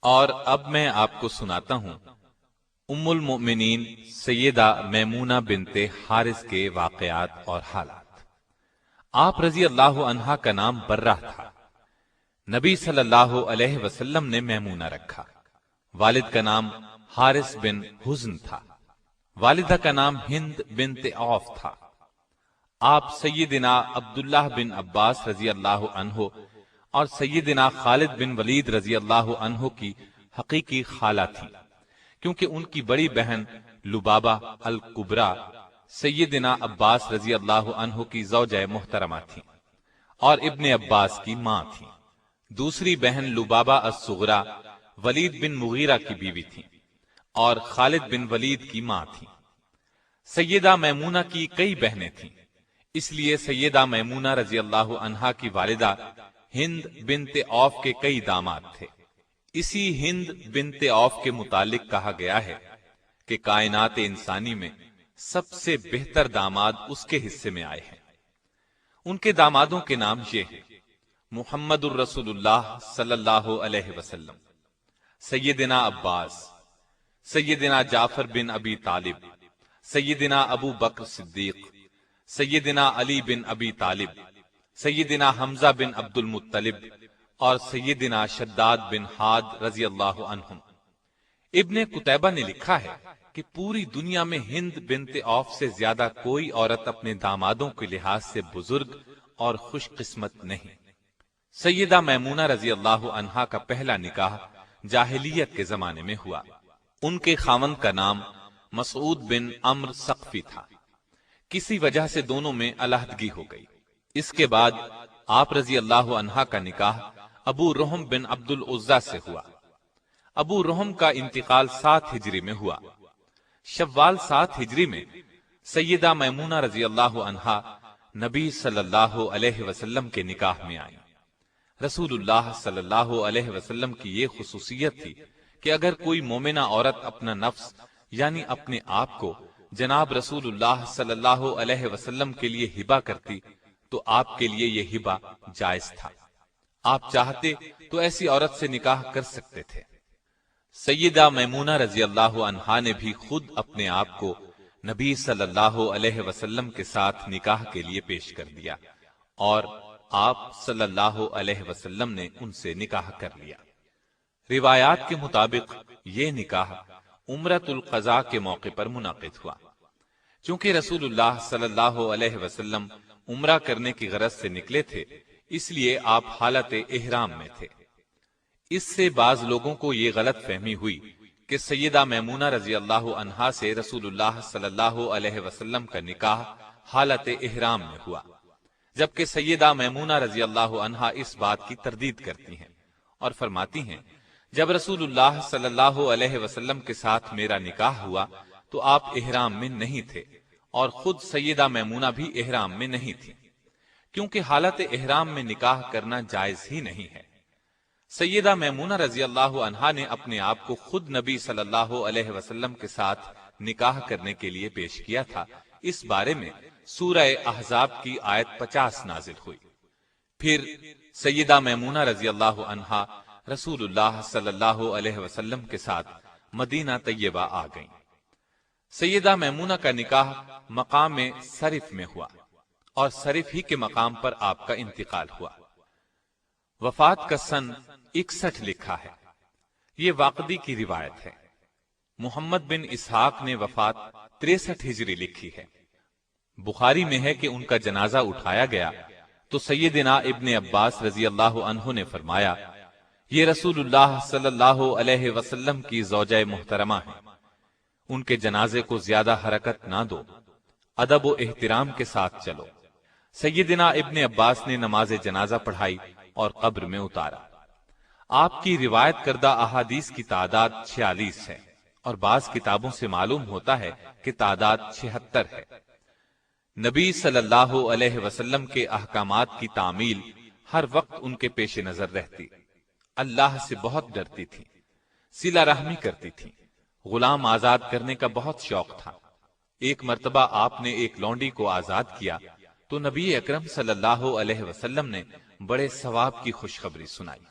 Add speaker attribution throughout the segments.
Speaker 1: اور اب میں آپ کو سناتا ہوں ام المؤمنین سیدہ میمونہ بنت حارث کے واقعات اور حالات۔ آپ رضی اللہ عنہا کا نام برہ تھا۔ نبی صلی اللہ علیہ وسلم نے میمونہ رکھا۔ والد کا نام حارث بن حزن تھا۔ والدہ کا نام ہند بنت عوف تھا۔ آپ سیدنا عبداللہ بن عباس رضی اللہ عنہ اور سیدنا خالد بن ولید رضی اللہ عنہ کی حقیقی خالہ تھی، کیونکہ ان کی بڑی بہن لبابہ الکبریٰ سیدنا عباس رضی اللہ عنہ کی زوجہ محترمہ تھی اور ابن عباس کی ماں تھی۔ دوسری بہن لبابہ الصغریٰ ولید بن مغیرہ کی بیوی تھی اور خالد بن ولید کی ماں تھی۔ سیدہ میمونہ کی کئی بہنیں تھیں، اس لیے سیدہ میمونہ رضی اللہ عنہا کی والدہ ہند بنت عوف کے کئی داماد تھے۔ اسی ہند بنت عوف کے متعلق کہا گیا ہے کہ کائنات انسانی میں سب سے بہتر داماد اس کے حصے میں آئے ہیں۔ ان کے دامادوں کے نام یہ ہیں: محمد الرسول اللہ صلی اللہ علیہ وسلم، سیدنا عباس، سیدنا جعفر بن ابی طالب، سیدنا ابو بکر صدیق، سیدنا علی بن ابی طالب، سیدنا حمزہ بن عبد المطلب اور سیدنا شداد بن حاد رضی اللہ عنہم۔ ابن قتیبہ نے لکھا ہے کہ پوری دنیا میں ہند بنت عوف سے زیادہ کوئی عورت اپنے دامادوں کے لحاظ سے بزرگ اور خوش قسمت نہیں۔ سیدہ میمونہ رضی اللہ عنہا کا پہلا نکاح جاہلیت کے زمانے میں ہوا۔ ان کے خاوند کا نام مسعود بن عمرو ثقفی تھا۔ کسی وجہ سے دونوں میں علیحدگی ہو گئی۔ اس کے بعد آپ رضی اللہ عنہا کا نکاح ابو رحم بن عبد العزیٰ سے ہوا۔ ابو رحم کا انتقال 7 ہجری میں ہوا۔ شوال 7 ہجری میں سیدہ میمونہ رضی اللہ عنہا نبی صلی اللہ علیہ وسلم کے نکاح میں آئیں۔ رسول اللہ صلی اللہ علیہ وسلم کی یہ خصوصیت تھی کہ اگر کوئی مومنہ عورت اپنا نفس یعنی اپنے آپ کو جناب رسول اللہ صلی اللہ علیہ وسلم کے لیے ہبہ کرتی تو آپ کے لیے یہ ہبہ جائز تھا۔ آپ چاہتے تو ایسی عورت سے نکاح کر سکتے تھے۔ سیدہ میمونہ رضی اللہ عنہا نے بھی خود اپنے آپ کو نبی صلی اللہ علیہ وسلم کے ساتھ نکاح کے لیے پیش کر دیا اور آپ صلی اللہ علیہ وسلم نے ان سے نکاح کر لیا۔ روایات کے مطابق یہ نکاح عمرۃ القضاء کے موقع پر منعقد ہوا۔ چونکہ رسول اللہ صلی اللہ علیہ وسلم عمرہ کرنے کی غرض سے نکلے تھے، اس لیے آپ حالت احرام میں تھے۔ اس سے بعض لوگوں کو یہ غلط فہمی ہوئی کہ سیدہ میمونہ رضی اللہ عنہا سے رسول اللہ صلی اللہ علیہ وسلم کا نکاح حالت احرام میں ہوا، جبکہ سیدہ میمونہ رضی اللہ عنہا اس بات کی تردید کرتی ہیں اور فرماتی ہیں جب رسول اللہ صلی اللہ علیہ وسلم کے ساتھ میرا نکاح ہوا تو آپ احرام میں نہیں تھے اور خود سیدہ میمونہ بھی احرام میں نہیں تھی، کیونکہ حالت احرام میں نکاح کرنا جائز ہی نہیں ہے۔ سیدہ میمونہ رضی اللہ عنہا نے اپنے آپ کو خود نبی صلی اللہ علیہ وسلم کے ساتھ نکاح کرنے کے لیے پیش کیا تھا۔ اس بارے میں سورہ احزاب کی آیت 50 نازل ہوئی۔ پھر سیدہ میمونہ رضی اللہ عنہا رسول اللہ صلی اللہ علیہ وسلم کے ساتھ مدینہ طیبہ آ گئیں۔ سیدہ میمونہ کا نکاح مقام صرف میں ہوا اور صرف ہی کے مقام پر آپ کا انتقال ہوا۔ وفات کا سن 61 لکھا ہے۔ یہ واقدی کی روایت ہے۔ محمد بن اسحاق نے وفات 63 ہجری لکھی ہے۔ بخاری میں ہے کہ ان کا جنازہ اٹھایا گیا تو سیدنا ابن عباس رضی اللہ عنہ نے فرمایا یہ رسول اللہ صلی اللہ علیہ وسلم کی زوجہ محترمہ ہیں، ان کے جنازے کو زیادہ حرکت نہ دو، ادب و احترام کے ساتھ چلو۔ سیدنا ابن عباس نے نماز جنازہ پڑھائی اور قبر میں اتارا۔ آپ کی روایت کردہ احادیث کی تعداد 46 ہے اور بعض کتابوں سے معلوم ہوتا ہے کہ تعداد 76 ہے۔ نبی صلی اللہ علیہ وسلم کے احکامات کی تعمیل ہر وقت ان کے پیش نظر رہتی، اللہ سے بہت ڈرتی تھی، صلہ رحمی کرتی تھی، غلام آزاد کرنے کا بہت شوق تھا۔ ایک مرتبہ آپ نے ایک لونڈی کو آزاد کیا تو نبی اکرم صلی اللہ علیہ وسلم نے بڑے ثواب کی خوشخبری سنائی۔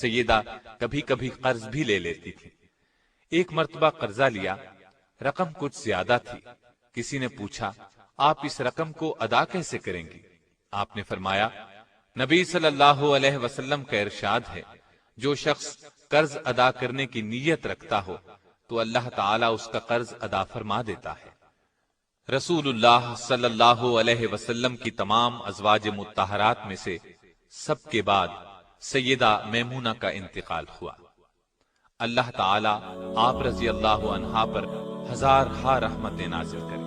Speaker 1: سیدہ کبھی کبھی قرض بھی لے لیتی تھی۔ ایک مرتبہ قرضہ لیا، رقم کچھ زیادہ تھی۔ کسی نے پوچھا آپ اس رقم کو ادا کیسے کریں گی؟ آپ نے فرمایا نبی صلی اللہ علیہ وسلم کا ارشاد ہے جو شخص قرض ادا کرنے کی نیت رکھتا ہو تو اللہ تعالیٰ اس کا قرض ادا فرما دیتا ہے۔ رسول اللہ صلی اللہ علیہ وسلم کی تمام ازواج مطہرات میں سے سب کے بعد سیدہ میمونہ کا انتقال ہوا۔ اللہ تعالیٰ آپ رضی اللہ عنہا پر ہزارہا رحمتیں نازل کرے۔